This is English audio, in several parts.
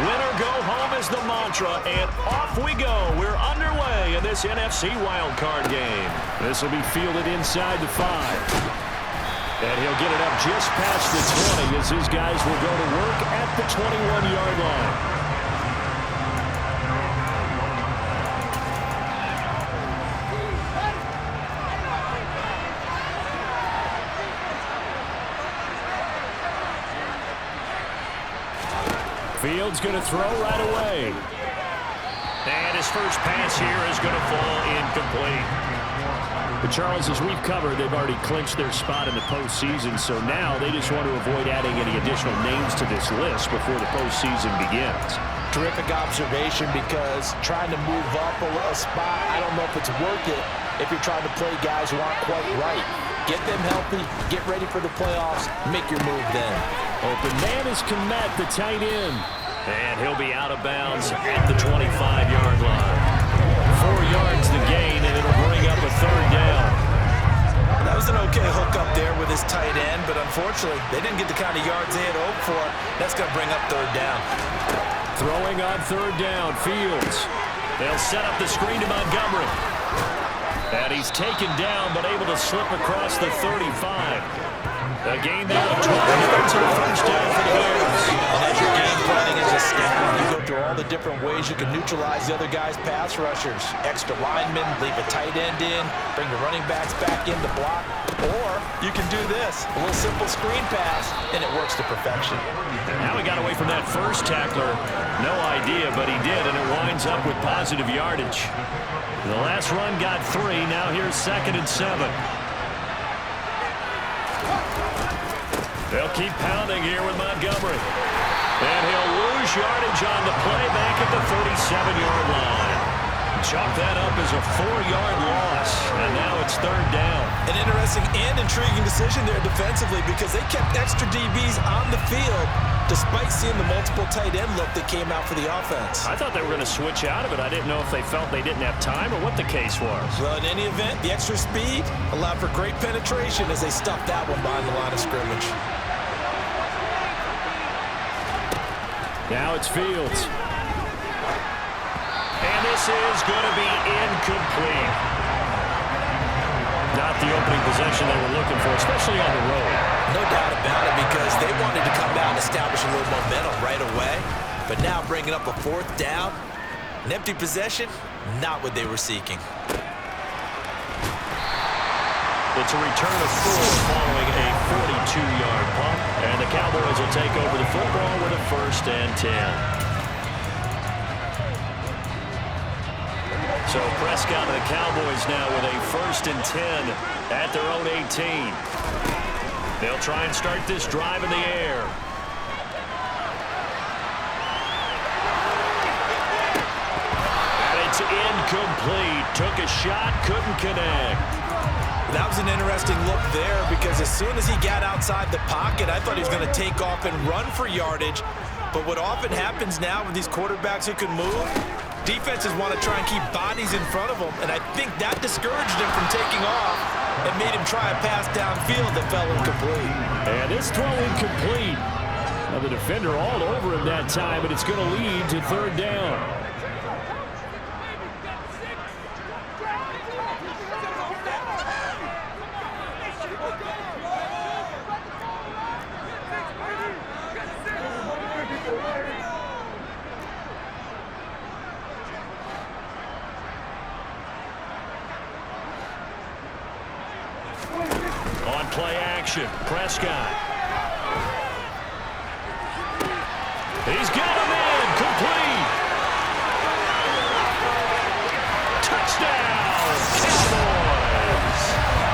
Win or go home is the mantra, and off we go. We're underway in this NFC wildcard game. This will be fielded inside the 5. And he'll get it up just past the 20 as his guys will go to work at the 21-yard line. Fields going to throw right away. And his first pass here is going to fall incomplete. But Charles, as we've covered, they've already clinched their spot in the postseason, so now they just want to avoid adding any additional names to this list before the postseason begins. Terrific observation, because trying to move up a spot, I don't know if it's worth it if you're trying to play guys who aren't quite right. Get them healthy, get ready for the playoffs, make your move then. Open man is Kmet, the tight end. And he'll be out of bounds at the 25-yard line. 4 yards the gain, and it'll bring up a third down. That was an okay hook up there with his tight end, but unfortunately, they didn't get the kind of yards they had hoped for. That's going to bring up third down. Throwing on third down, Fields. They'll set up the screen to Montgomery. And he's taken down, but able to slip across the 35. A gain there of 12 yards and a first down for the Bears. And as your game planning is established, you go through all the different ways you can neutralize the other guy's pass rushers. Extra linemen, leave a tight end in, bring the running backs back in to block. Or you can do this, a little simple screen pass, and it works to perfection. Now he got away from that first tackler. No idea, but he did, and it winds up with positive yardage. The last run got 3. Now here's 2nd and 7. They'll keep pounding here with Montgomery. And he'll lose yardage on the play back at the 37-yard line. Chalk that up as a 4-yard loss, and now it's third down. An interesting and intriguing decision there defensively, because they kept extra DBs on the field despite seeing the multiple tight end look that came out for the offense. I thought they were going to switch out of it. I didn't know if they felt they didn't have time or what the case was. Well, in any event, the extra speed allowed for great penetration as they stuffed that one behind the line of scrimmage. Now it's Fields. And this is going to be incomplete. Not the opening possession they were looking for, especially on the road. No doubt about it, because they wanted to come out and establish a little momentum right away. But now bringing up a 4th down, an empty possession, not what they were seeking. It's a return of 4 following a 42-yard punt. And the Cowboys will take over the football with a 1st and 10. So Prescott and the Cowboys now with a 1st and 10 at their own 18. They'll try and start this drive in the air. And it's incomplete. Took a shot, couldn't connect. That was an interesting look there, because as soon as he got outside the pocket, I thought he was going to take off and run for yardage. But what often happens now with these quarterbacks who can move, defenses want to try and keep bodies in front of them, and I think that discouraged him from taking off and made him try a pass downfield that fell incomplete. And this throw incomplete. Now the defender all over him that time, and it's going to lead to third down. On play action, Prescott. He's got him in, complete. Touchdown, Cowboys.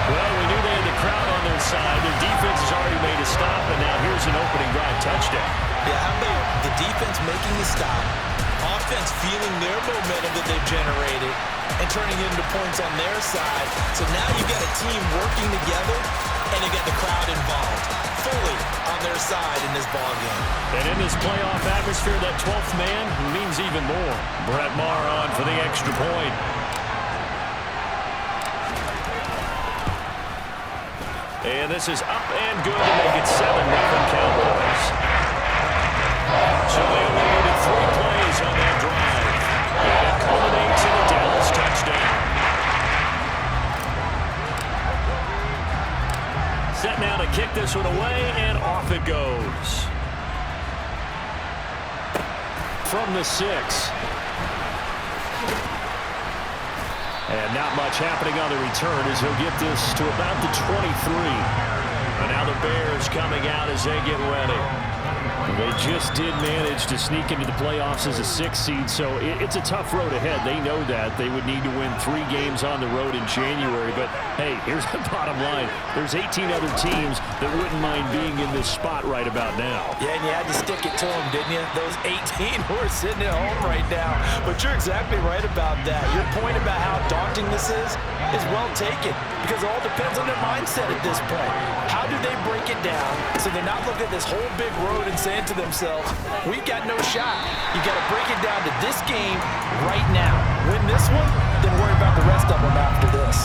Well, we knew they had the crowd on their side. Their defense has already made a stop, and now here's an opening drive touchdown. Yeah, how about the defense making the stop, offense feeling their momentum that they've generated, and turning it into points on their side. So now you've got a team working together, and you get the crowd involved fully on their side in this ballgame. And in this playoff atmosphere, that 12th man means even more. Brett Maher on for the extra point. And this is up and good to make it 7-0 Cowboys. So they only needed 3 off it goes. From the 6. And not much happening on the return as he'll get this to about the 23. And now the Bears coming out as they get ready. They just did manage to sneak into the playoffs as a 6 seed, so it's a tough road ahead. They know that. They would need to win 3 games on the road in January. But, hey, here's the bottom line. There's 18 other teams that wouldn't mind being in this spot right about now. Yeah, and you had to stick it to them, didn't you? Those 18 who are sitting at home right now. But you're exactly right about that. Your point about how daunting this is well taken because it all depends on their mindset at this point. How do they break it down so they're not looking at this whole big road and saying to themselves, we've got no shot. You got to break it down to this game right now. Win this one, then worry about the rest of them after this.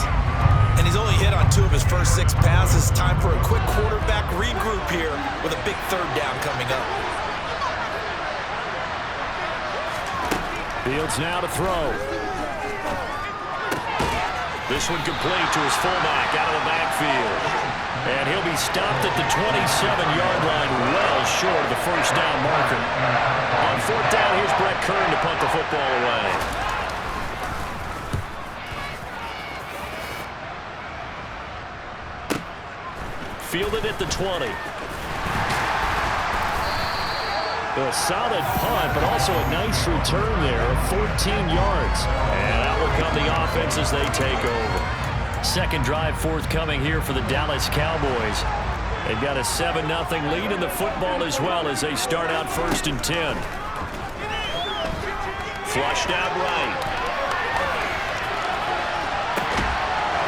And he's only hit on 2 of his first 6 passes. Time for a quick quarterback regroup here with a big 3rd down coming up. Fields now to throw. This one complete to his fullback out of the backfield. And he'll be stopped at the 27-yard line, well short of the first down marker. On 4th down, here's Brett Kern to punt the football away. Fielded at the 20. A solid punt, but also a nice return there of 14 yards. And out will come the offense as they take over. Second drive forthcoming here for the Dallas Cowboys. They've got a 7-0 lead in the football as well as they start out 1st and 10. Flushed out right.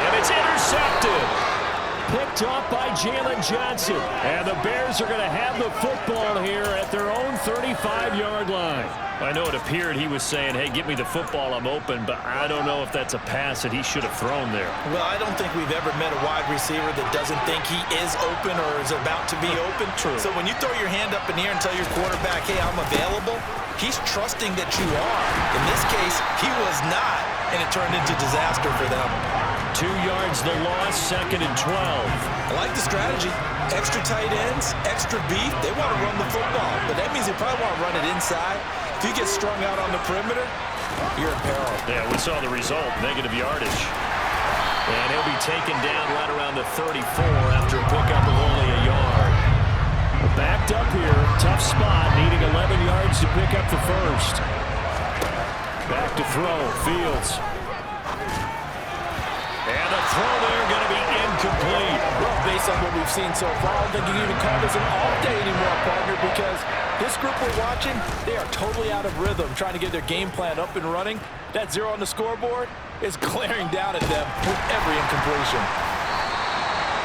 And it's intercepted. Picked off by Jalen Johnson. And the Bears are going to have the football here at their own 35-yard line. I know it appeared he was saying, hey, get me the football, I'm open, but I don't know if that's a pass that he should have thrown there. Well, I don't think we've ever met a wide receiver that doesn't think he is open or is about to be open. True. So when you throw your hand up in the air and tell your quarterback, hey, I'm available, he's trusting that you are. In this case, he was not, and it turned into disaster for them. 2 yards the loss, 2nd and 12. I like the strategy. Extra tight ends, extra beef. They want to run the football, but that means they probably want to run it inside. If you get strung out on the perimeter, you're in peril. Yeah, we saw the result, negative yardage. And he'll be taken down right around the 34 after a pickup of only a yard. Backed up here, tough spot, needing 11 yards to pick up the first. Back to throw, Fields. And the throw there going to be incomplete. Well, based on what we've seen so far, I don't think you can even call this an off day anymore, partner, because this group we're watching, they are totally out of rhythm, trying to get their game plan up and running. That 0 on the scoreboard is glaring down at them with every incompletion.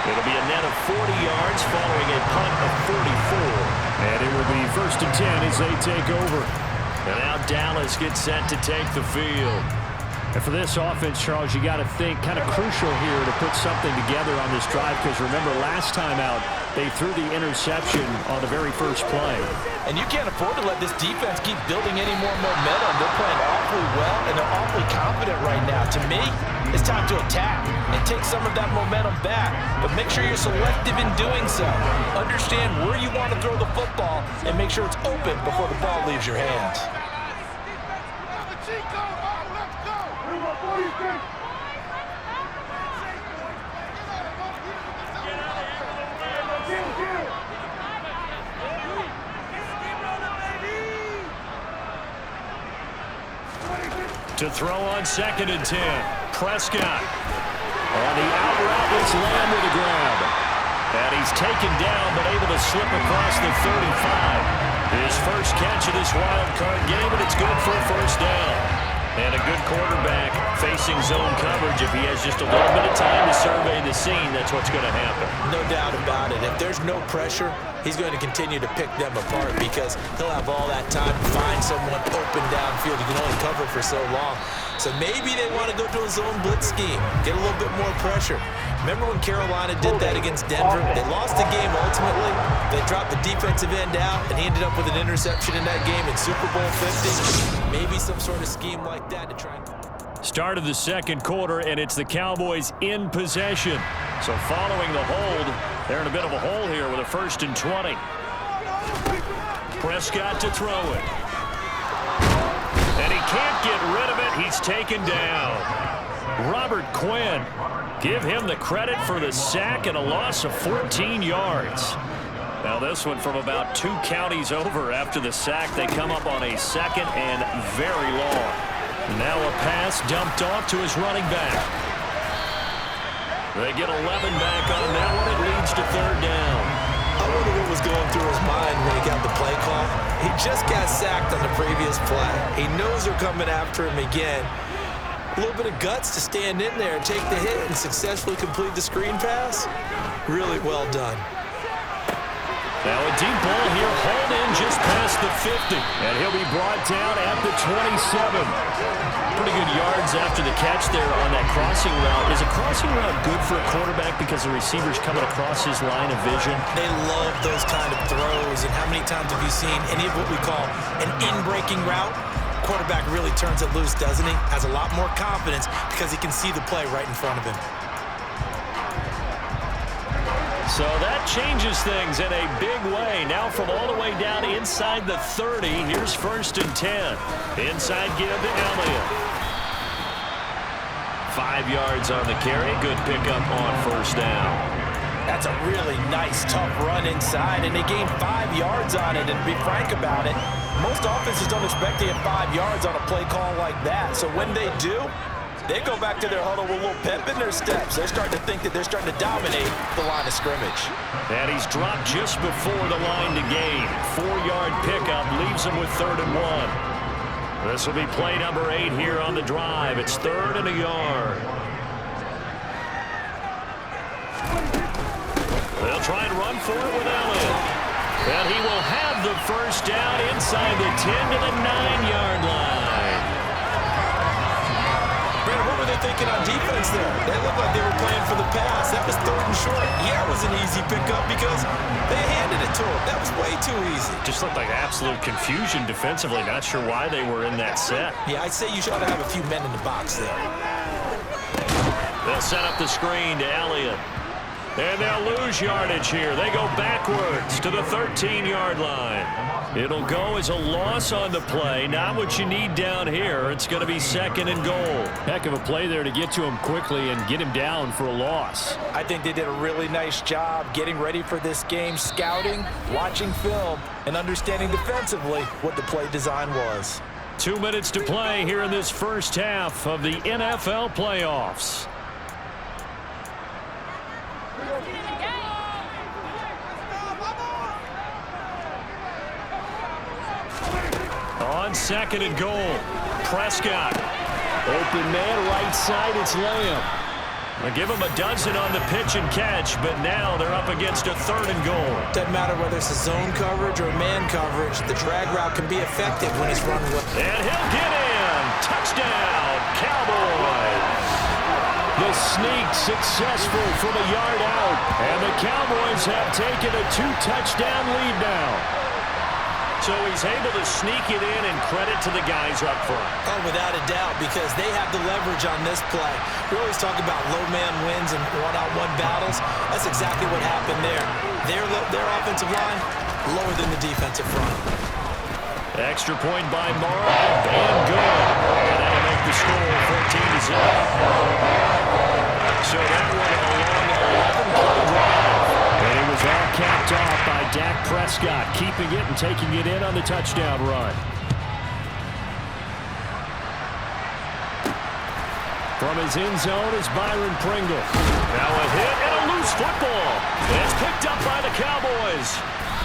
It'll be a net of 40 yards following a punt of 44. And it will be 1st and 10 as they take over. And now Dallas gets set to take the field. And for this offense, Charles, you got to think kind of crucial here to put something together on this drive because remember last time out they threw the interception on the very first play. And you can't afford to let this defense keep building any more momentum. They're playing awfully well and they're awfully confident right now. To me, it's time to attack and take some of that momentum back. But make sure you're selective in doing so. Understand where you want to throw the football and make sure it's open before the ball leaves your hands. To throw on 2nd and 10. Prescott. On the out route, it's Lamb with a grab. And he's taken down, but able to slip across the 35. His first catch of this wild card game, and it's good for a first down. And a good quarterback facing zone coverage. If he has just a little bit of time to survey the scene, that's what's going to happen. No doubt about it. If there's no pressure, he's going to continue to pick them apart because he'll have all that time to find someone open downfield. He can only cover for so long. So maybe they want to go to a zone blitz scheme, get a little bit more pressure. Remember when Carolina did that against Denver? They lost the game ultimately. They dropped the defensive end out, and he ended up with an interception in that game in Super Bowl 50. Maybe some sort of scheme like that to try and... Start of the second quarter, and it's the Cowboys in possession. So following the hold, They're in a bit of a hole here with a 1st and 20. Prescott to throw it. And he can't get rid of it. He's taken down. Robert Quinn. Give him the credit for the sack and a loss of 14 yards. Now this one from about 2 counties over after the sack. They come up on a 2nd and very long. Now a pass dumped off to his running back. They get 11 back on that one. It leads to 3rd down. I wonder what was going through his mind when he got the play call. He just got sacked on the previous play. He knows they're coming after him again. A little bit of guts to stand in there and take the hit and successfully complete the screen pass. Really well done. Now a deep ball here, hauled in just past the 50. And he'll be brought down at the 27. Pretty good yards after the catch there on that crossing route. Is a crossing route good for a quarterback because the receiver's coming across his line of vision? They love those kind of throws. And how many times have you seen any of what we call an in-breaking route? Quarterback really turns it loose, doesn't he? Has a lot more confidence because he can see the play right in front of him. So that changes things in a big way. Now from all the way down inside the 30, here's 1st and 10. Inside give to Elliott. 5 yards on the carry. Good pickup on 1st down. That's a really nice, tough run inside, and they gained 5 yards on it. And to be frank about it, most offenses don't expect to get 5 yards on a play call like that. So when they do, they go back to their huddle with a little pep in their steps. They're starting to think that they're starting to dominate the line of scrimmage. And he's dropped just before the line to gain. 4-yard pickup leaves him with 3rd and 1. This will be play number 8 here on the drive. It's 3rd and a yard. They'll try and run for it with Elliott. And he will have the 1st down inside the 10 to the 9-yard line. Brandon, what were they thinking on defense there? They looked like they were playing for the pass. That was 3rd and short. Yeah, it was an easy pickup because they handed it to him. That was way too easy. Just looked like absolute confusion defensively. Not sure why they were in that set. Yeah, I'd say you should have a few men in the box there. They'll set up the screen to Elliott. And they'll lose yardage here. They go backwards to the 13-yard line. It'll go as a loss on the play. Not what you need down here. It's going to be 2nd and goal. Heck of a play there to get to him quickly and get him down for a loss. I think they did a really nice job getting ready for this game, scouting, watching film, and understanding defensively what the play design was. 2 minutes to play here in this 1st half of the NFL playoffs. On 2nd and goal, Prescott. Open man, right side, it's Lamb. They'll give him a dozen on the pitch and catch, but now they're up against a 3rd and goal. Doesn't matter whether it's a zone coverage or man coverage, the drag route can be effective when it's run well. And he'll get in. Touchdown, Cowboys. The sneak successful from a yard out, and the Cowboys have taken a 2-touchdown lead now. So he's able to sneak it in, and credit to the guys up front. Oh, without a doubt, because they have the leverage on this play. We always talk about low man wins and one-on-one battles. That's exactly what happened there. Their offensive line lower than the defensive front. Extra point by Morrow, and good. And that'll make the score 14-0. So that one a long 11-play drive. And it was all capped off by Dak Prescott, keeping it and taking it in on the touchdown run. From his end zone is Byron Pringle. Now a hit and a loose football. And it's picked up by the Cowboys.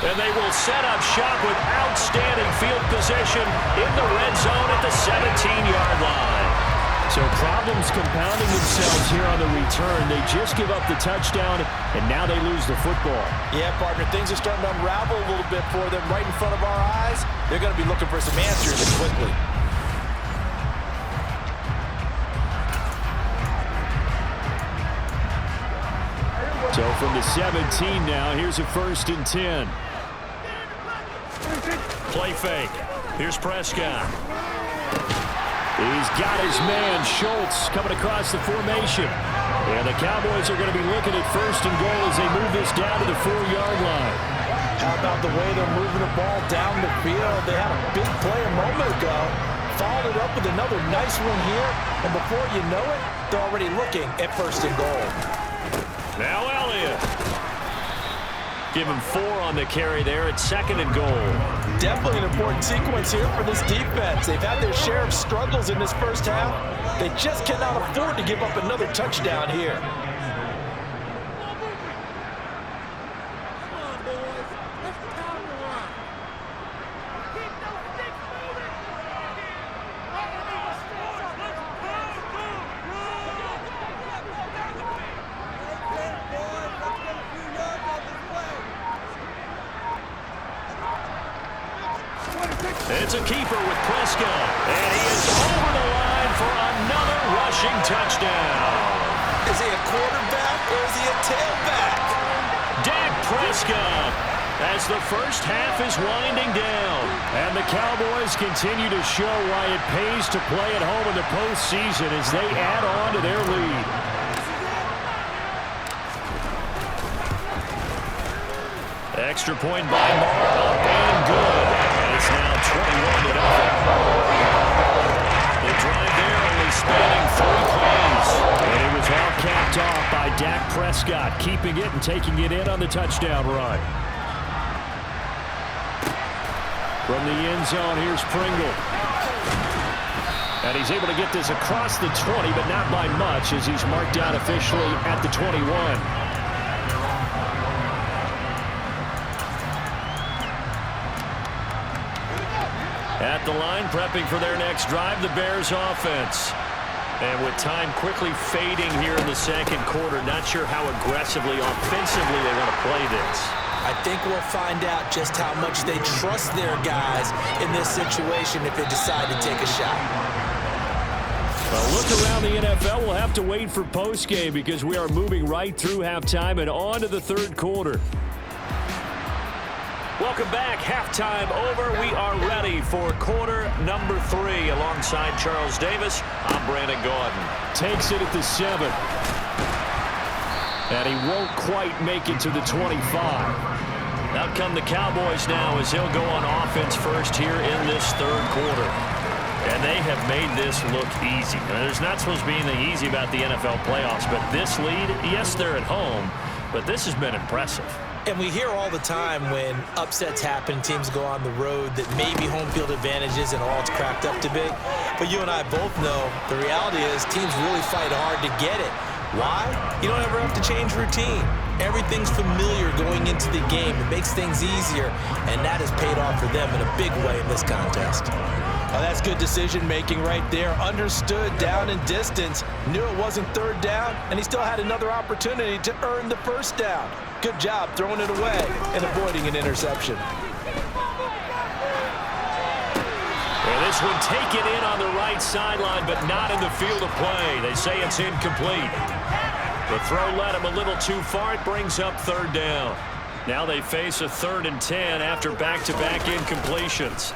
And they will set up shop with outstanding field position in the red zone at the 17-yard line. So problems compounding themselves here on the return. They just give up the touchdown, and now they lose the football. Yeah, partner, things are starting to unravel a little bit for them right in front of our eyes. They're going to be looking for some answers quickly. So from the 17 now, here's a 1st and 10. Play fake. Here's Prescott. He's got his man, Schultz, coming across the formation. And the Cowboys are going to be looking at 1st and goal as they move this down to the 4-yard line. How about the way they're moving the ball down the field? They had a big play a moment ago. Followed it up with another nice one here. And before you know it, they're already looking at 1st and goal. Now Elliott. Give him 4 on the carry there at 2nd and goal. Definitely an important sequence here for this defense. They've had their share of struggles in this first half. They just cannot afford to give up another touchdown here. It's a keeper with Prescott. And he is over the line for another rushing touchdown. Is he a quarterback or is he a tailback? Dak Prescott as the first half is winding down. And the Cowboys continue to show why it pays to play at home in the postseason as they add on to their lead. Extra point by Moore, up and good. And it's now 21-0. The drive there only spanning 3 plays. And it was all capped off by Dak Prescott, keeping it and taking it in on the touchdown run. From the end zone, here's Pringle. And he's able to get this across the 20, but not by much as he's marked out officially at the 21. At the line, prepping for their next drive, the Bears offense. And with time quickly fading here in the second quarter, not sure how aggressively, offensively they want to play this. I think we'll find out just how much they trust their guys in this situation if they decide to take a shot. A look around the NFL, we'll have to wait for postgame because we are moving right through halftime and on to the third quarter. Welcome back. Halftime over. We are ready for quarter number 3 alongside Charles Davis. I'm Brandon Gordon. Takes it at the 7. And he won't quite make it to the 25. Out come the Cowboys now as he'll go on offense first here in this third quarter. And they have made this look easy. Now, there's not supposed to be anything easy about the NFL playoffs, but this lead, yes, they're at home, but this has been impressive. And we hear all the time when upsets happen, teams go on the road, that maybe home field advantage isn't all it's cracked up to be. But you and I both know the reality is teams really fight hard to get it. Why? You don't ever have to change routine. Everything's familiar going into the game. It makes things easier, and that has paid off for them in a big way in this contest. Oh, that's good decision-making right there. Understood down and distance. Knew it wasn't third down, and he still had another opportunity to earn the first down. Good job throwing it away and avoiding an interception. And this one taken in on the right sideline, but not in the field of play. They say it's incomplete. The throw led him a little too far. It brings up third down. Now they face a 3rd and 10 after back-to-back incompletions.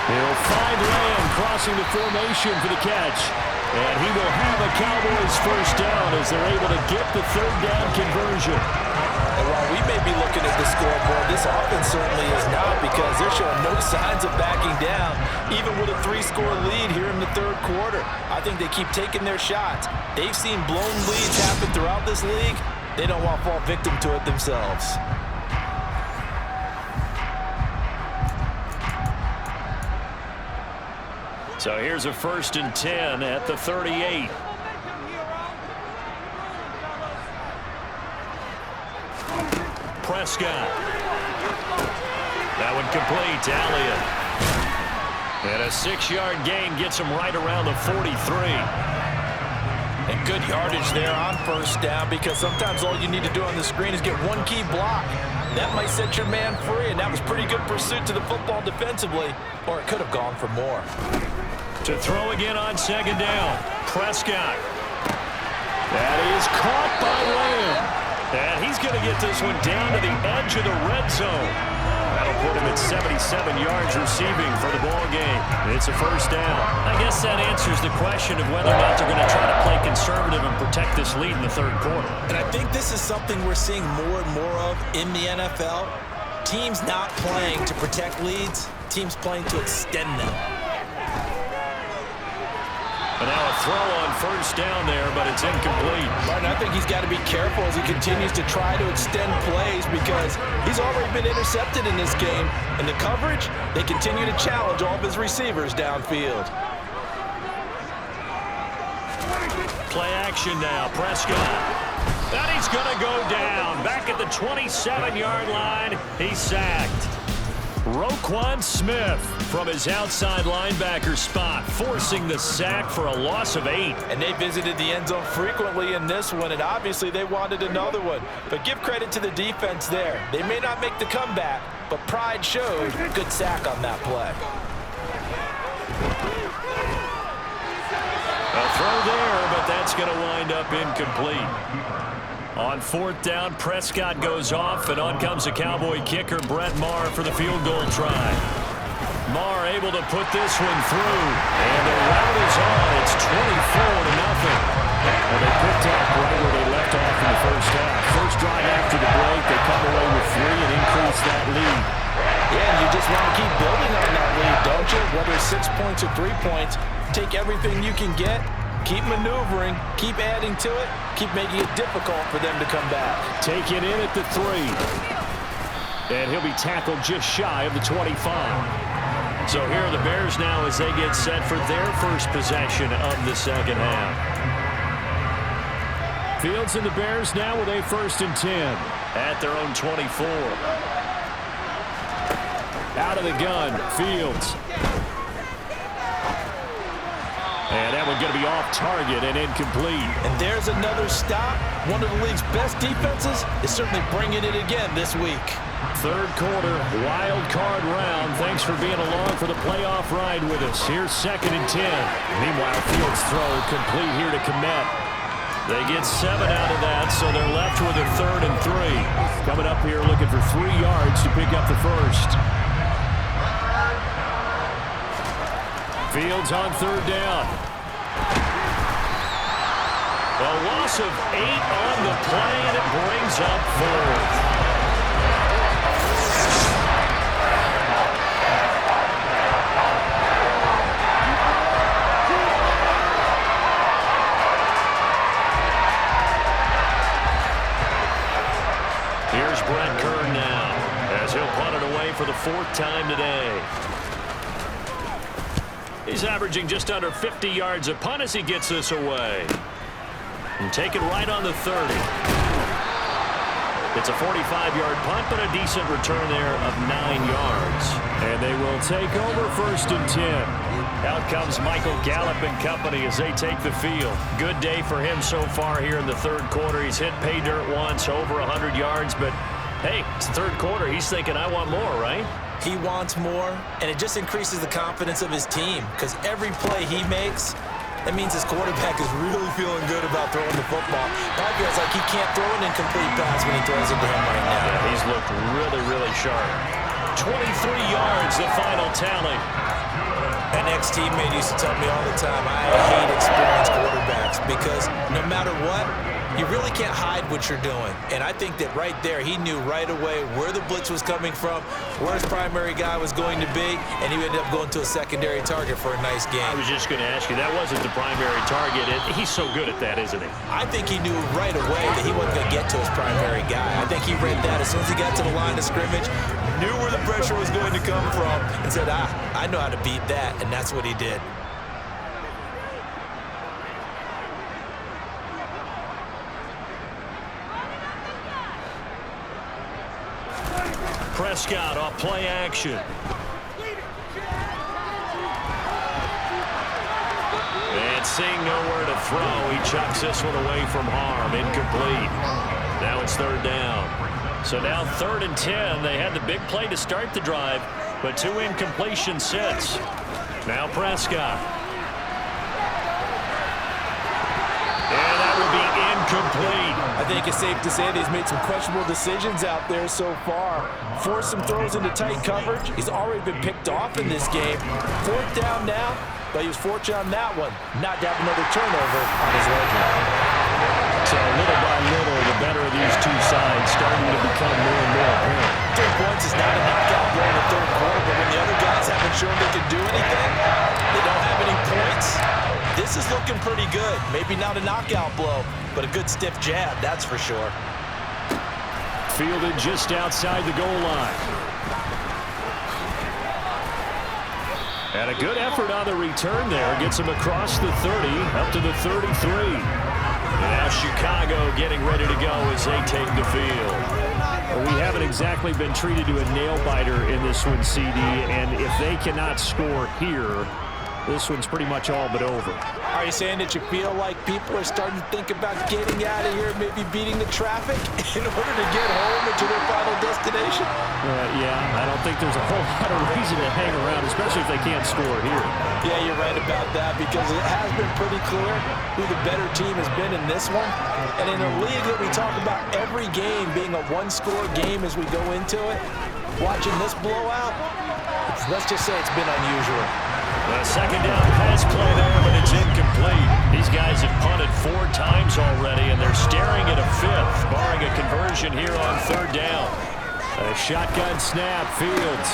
He'll find Lamb crossing the formation for the catch. And he will have a Cowboys first down as they're able to get the 3rd down conversion. And while we may be looking at the scoreboard, this offense certainly is not, because they're showing no signs of backing down, even with a 3-score lead here in the third quarter. I think they keep taking their shots. They've seen blown leads happen throughout this league. They don't want to fall victim to it themselves. So here's a 1st and 10 at the 38. Prescott. That one complete to Elliott. And a 6-yard gain gets him right around the 43. And good yardage there on first down, because sometimes all you need to do on the screen is get one key block. That might set your man free, and that was pretty good pursuit to the football defensively, or it could have gone for more. To throw again on 2nd down. Prescott. That is caught by Lamb. And he's going to get this one down to the edge of the red zone. That'll put him at 77 yards receiving for the ball game. It's a first down. I guess that answers the question of whether or not they're going to try to play conservative and protect this lead in the third quarter. And I think this is something we're seeing more and more of in the NFL. Teams not playing to protect leads, teams playing to extend them. And now a throw on first down there, but it's incomplete. Martin, I think he's got to be careful as he continues to try to extend plays because he's already been intercepted in this game. And the coverage, they continue to challenge all of his receivers downfield. Play action now. Prescott. And he's going to go down. Back at the 27-yard line. He's sacked. Roquan Smith from his outside linebacker spot, forcing the sack for a loss of 8. And they visited the end zone frequently in this one, and obviously they wanted another one. But give credit to the defense there. They may not make the comeback, but pride showed. Good sack on that play. A throw there, but that's going to wind up incomplete. On fourth down, Prescott goes off, and on comes the Cowboy kicker, Brett Maher, for the field goal try. Maher able to put this one through, and the route is on. It's 24-0. And they picked up right where they left off in the first half. First drive after the break, they come away with 3 and increase that lead. Yeah, you just want to keep building on that lead, don't you? Whether it's 6 points or 3 points, take everything you can get. Keep maneuvering, keep adding to it, keep making it difficult for them to come back. Taken in at the 3. And he'll be tackled just shy of the 25. So here are the Bears now as they get set for their first possession of the second half. Fields and the Bears now with a 1st and 10 at their own 24. Out of the gun, Fields. And that one's going to be off target and incomplete. And there's another stop. One of the league's best defenses is certainly bringing it again this week. Third quarter, wild card round. Thanks for being along for the playoff ride with us. Here's 2nd and 10. Meanwhile, Fields' throw complete here to Kmet. They get 7 out of that, so they're left with a 3rd and 3. Coming up here looking for 3 yards to pick up the first. Fields on 3rd down. A loss of 8 on the play, and it brings up 4th. Here's Brett Kern now as he'll punt it away for the 4th time today. He's averaging just under 50 yards a punt as he gets this away. And take it right on the 30. It's a 45-yard punt, but a decent return there of 9 yards. And they will take over 1st and 10. Out comes Michael Gallup and company as they take the field. Good day for him so far here in the 3rd quarter. He's hit pay dirt once, over 100 yards, but hey, it's the 3rd quarter. He's thinking, I want more, right? He wants more, and it just increases the confidence of his team because every play he makes, that means his quarterback is really feeling good about throwing the football. Probably feels like he can't throw an incomplete pass when he throws it to him right now. Yeah, he's looked really, really sharp. 23 yards, the final tally. An ex-teammate used to tell me all the time, I hate experienced quarterbacks because no matter what, you really can't hide what you're doing. And I think that right there, he knew right away where the blitz was coming from, where his primary guy was going to be, and he ended up going to a secondary target for a nice game. I was just going to ask you, that wasn't the primary target. He's so good at that, isn't he? I think he knew right away that he wasn't going to get to his primary guy. I think he read that as soon as he got to the line of scrimmage, knew where the pressure was going to come from, and said, I know how to beat that, and that's what he did. Prescott off play action. And seeing nowhere to throw, he chucks this one away from harm. Incomplete. Now it's 3rd down. So now 3rd and 10. They had the big play to start the drive, but 2 incompletions since. Now Prescott. And that will be incomplete. I think it's safe to say that he's made some questionable decisions out there so far. Forced some throws into tight coverage. He's already been picked off in this game. 4th down now, but he was fortunate on that one, not to have another turnover on his ledger. So little by little, the better of these two sides starting to become more and more apparent. 3 points is not a knockout blow in the 3rd quarter, but when the other guys haven't shown they can do anything, they don't have any points. This is looking pretty good. Maybe not a knockout blow, but a good stiff jab, that's for sure. Fielded just outside the goal line. And a good effort on the return there. Gets him across the 30, up to the 33. And now Chicago getting ready to go as they take the field. We haven't exactly been treated to a nail-biter in this one, CD, and if they cannot score here, this one's pretty much all but over. Are you saying that you feel like people are starting to think about getting out of here, maybe beating the traffic in order to get home and to their final destination? Yeah, I don't think there's a whole lot of reason to hang around, especially if they can't score here. Yeah, you're right about that, because it has been pretty clear who the better team has been in this one. And in a league that we talk about every game being a one-score game as we go into it, watching this blowout, let's just say it's been unusual. A 2nd down pass play there, but it's incomplete. These guys have punted 4 times already, and they're staring at a 5th, barring a conversion here on 3rd down. A shotgun snap, Fields.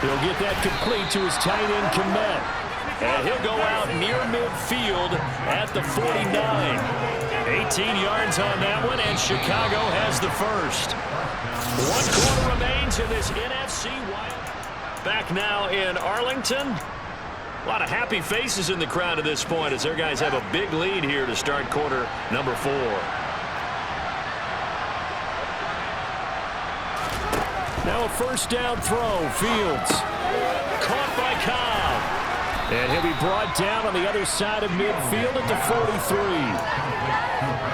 He'll get that complete to his tight end, Kmet. And he'll go out near midfield at the 49. 18 yards on that one, and Chicago has the first. 1 quarter remains in this NFC Wild. Back now in Arlington. A lot of happy faces in the crowd at this point as their guys have a big lead here to start quarter number 4. Now a 1st down throw. Fields. Caught by Cobb. And he'll be brought down on the other side of midfield at the 43.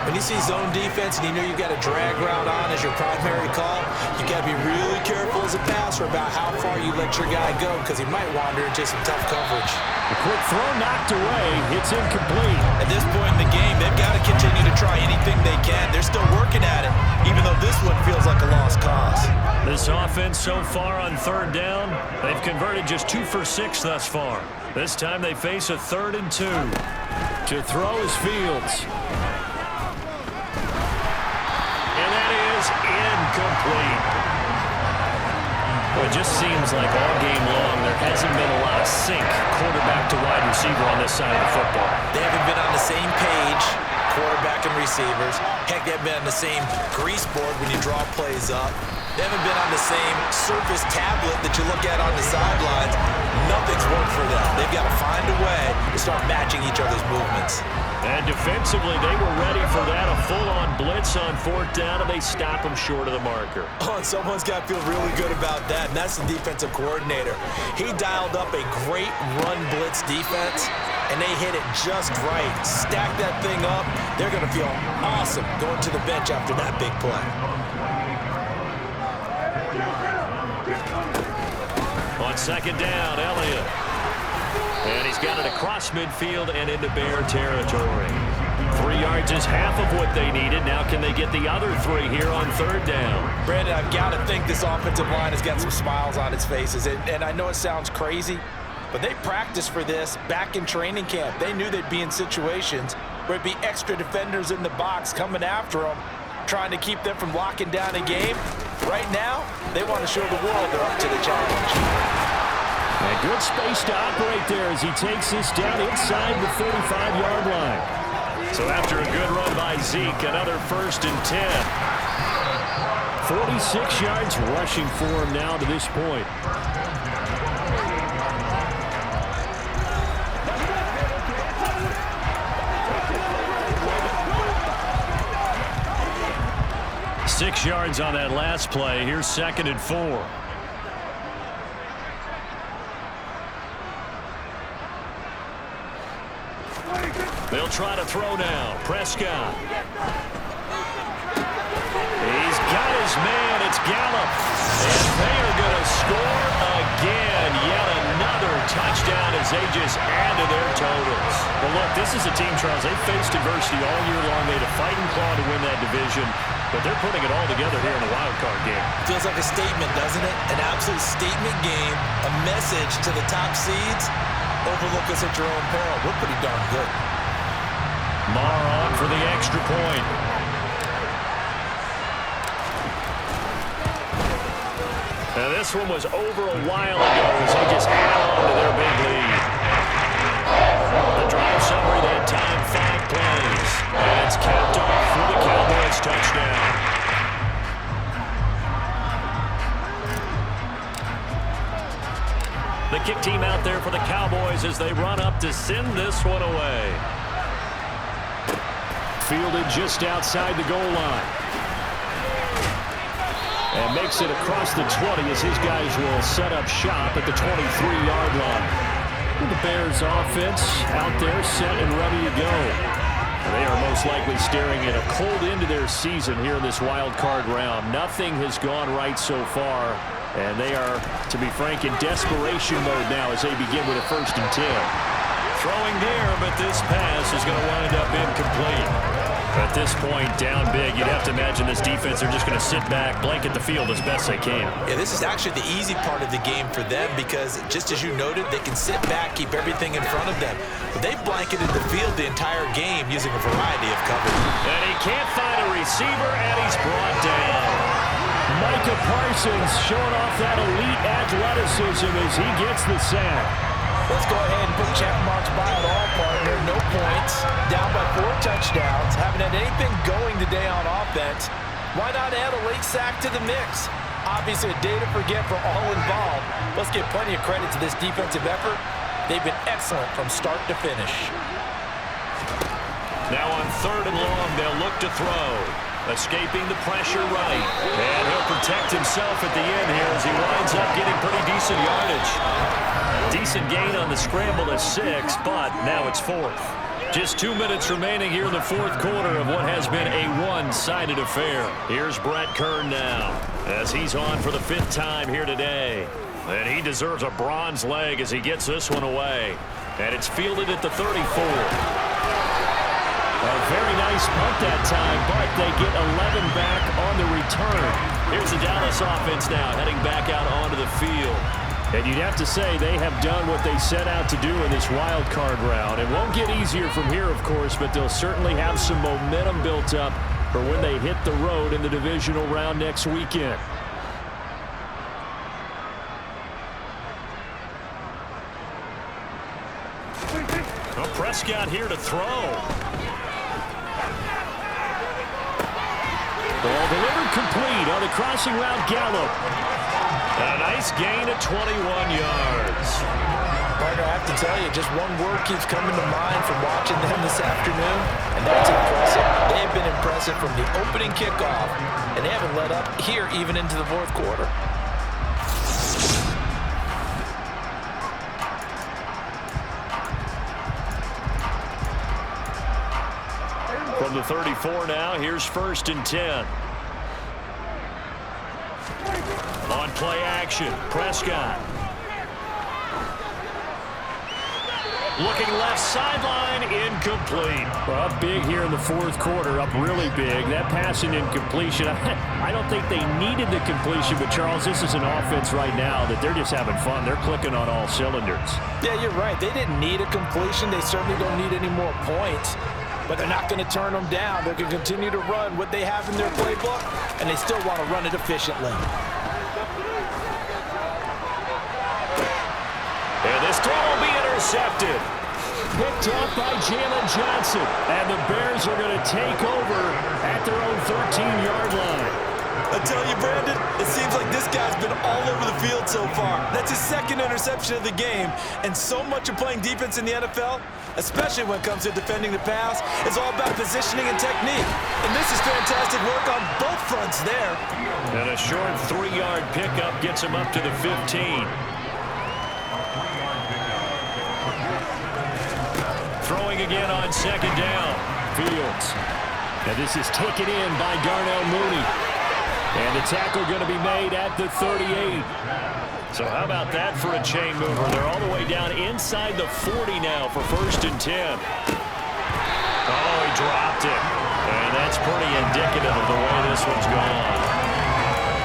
When you see zone defense and you know you've got a drag route on as your primary call, you got to be really careful as a passer about how far you let your guy go, because he might wander into some tough coverage. A quick throw knocked away. It's incomplete. At this point in the game, they've got to continue to try anything they can. They're still working at it, even though this one feels like a lost cause. This offense so far on 3rd down, they've converted just 2 for 6 thus far. This time they face a 3rd and 2. To throw is Fields. And that is incomplete. Well, it just seems like all game long there hasn't been a lot of sync quarterback to wide receiver on this side of the football. They haven't been on the same page, quarterback and receivers. Heck, they haven't been on the same grease board when you draw plays up. They haven't been on the same Surface tablet that you look at on the sidelines. Nothing's worked for them. They've got to find a way to start matching each other's movements. And defensively, they were ready for that. A full-on blitz on 4th down, and they stop them short of the marker. Oh, and someone's got to feel really good about that, and that's the defensive coordinator. He dialed up a great run blitz defense, and they hit it just right. Stack that thing up. They're going to feel awesome going to the bench after that big play. On 2nd down, Elliott. And he's got it across midfield and into Bear territory. 3 yards is half of what they needed. Now can they get the other 3 here on 3rd down? Brandon, I've got to think this offensive line has got some smiles on its faces. And I know it sounds crazy, but they practiced for this back in training camp. They knew they'd be in situations where it'd be extra defenders in the box coming after them, trying to keep them from locking down a game. Right now, they want to show the world they're up to the challenge. And good space to operate there as he takes this down inside the 35-yard line. So after a good run by Zeke, another 1st and 10. 46 yards rushing for him now to this point. Six yards on that last play. Here's 2nd and 4. They'll try to throw now. Prescott. He's got his man, it's Gallup. And they are going to score again. Yet another touchdown as they just add to their totals. Well, look, this is a team, Charles. They faced adversity all year long. They had to fight and claw to win that division. But they're putting it all together here in the wild card game. Feels like a statement, doesn't it? An absolute statement game. A message to the top seeds. Overlook us at your own peril. We're pretty darn good. Marr on for the extra point. Now, this one was over a while ago as they just add on to their big lead. The drive summary that time, 5 plays. And it's capped off for the Cowboys touchdown. The kick team out there for the Cowboys as they run up to send this one away. Fielded just outside the goal line. And makes it across the 20 as his guys will set up shop at the 23-yard line. The Bears offense out there set and ready to go. They are most likely staring at a cold end to their season here in this wild card round. Nothing has gone right so far. And they are, to be frank, in desperation mode now as they begin with a 1st and 10. Throwing there, but this pass is going to wind up incomplete. At this point, down big, you'd have to imagine this defense are just going to sit back, blanket the field as best they can. Yeah, this is actually the easy part of the game for them because, just as you noted, they can sit back, keep everything in front of them. But they've blanketed the field the entire game using a variety of covers. And he can't find a receiver, and he's brought down. Micah Parsons showing off that elite athleticism as he gets the sack. Let's go ahead and put check marks by it all, partner. No points. Down by 4 touchdowns. Haven't had anything going today on offense. Why not add a late sack to the mix? Obviously a day to forget for all involved. Let's give plenty of credit to this defensive effort. They've been excellent from start to finish. Now on 3rd and long, they'll look to throw. Escaping the pressure right. And he'll protect himself at the end here as he winds up getting pretty decent yardage. Decent gain on the scramble to 6, but now it's 4th. Just 2 minutes remaining here in the 4th quarter of what has been a one-sided affair. Here's Brett Kern now as he's on for the 5th time here today. And he deserves a bronze leg as he gets this one away. And it's fielded at the 34. A very nice punt that time, but they get 11 back on the return. Here's the Dallas offense now heading back out onto the field. And you'd have to say they have done what they set out to do in this wild card round. It won't get easier from here, of course, but they'll certainly have some momentum built up for when they hit the road in the divisional round next weekend. Well, Prescott here to throw. Ball delivered complete on the crossing route, Gallup. A nice gain of 21 yards. Partner, I have to tell you, just one word keeps coming to mind from watching them this afternoon, and that's impressive. They have been impressive from the opening kickoff, and they haven't let up here even into the 4th quarter. From the 34 now, here's 1st and 10. On play action, Prescott. Looking left sideline, incomplete. Well, up big here in the 4th quarter, up really big. That passing incompletion, I don't think they needed the completion, but Charles, this is an offense right now that they're just having fun. They're clicking on all cylinders. Yeah, you're right. They didn't need a completion. They certainly don't need any more points. But they're not going to turn them down. They're going to continue to run what they have in their playbook, and they still want to run it efficiently. And this throw will be intercepted. Picked off by Jalen Johnson. And the Bears are going to take over at their own 13-yard line. I tell you, Brandon, it seems like this guy's been all over the field so far. That's his 2nd interception of the game. And so much of playing defense in the NFL, especially when it comes to defending the pass, is all about positioning and technique. And this is fantastic work on both fronts there. And a short 3-yard pickup gets him up to the 15. Throwing again on 2nd down. Fields. And this is taken in by Darnell Mooney. And the tackle going to be made at the 38. So how about that for a chain mover? They're all the way down inside the 40 now for 1st and 10. Oh, he dropped it. And that's pretty indicative of the way this one's gone.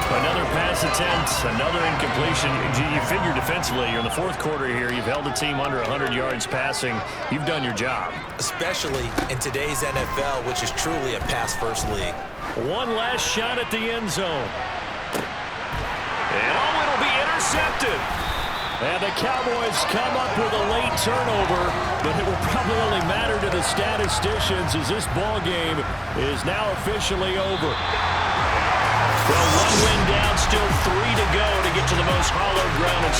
Another pass attempt, another incompletion. You figure defensively, you're in the 4th quarter here. You've held a team under 100 yards passing. You've done your job. Especially in today's NFL, which is truly a pass-first league. One last shot at the end zone. And it'll be intercepted. And the Cowboys come up with a late turnover, but it will probably only matter to the statisticians as this ball game is now officially over. Well, 1 win down, still 3 to go to get to the most hallowed ground in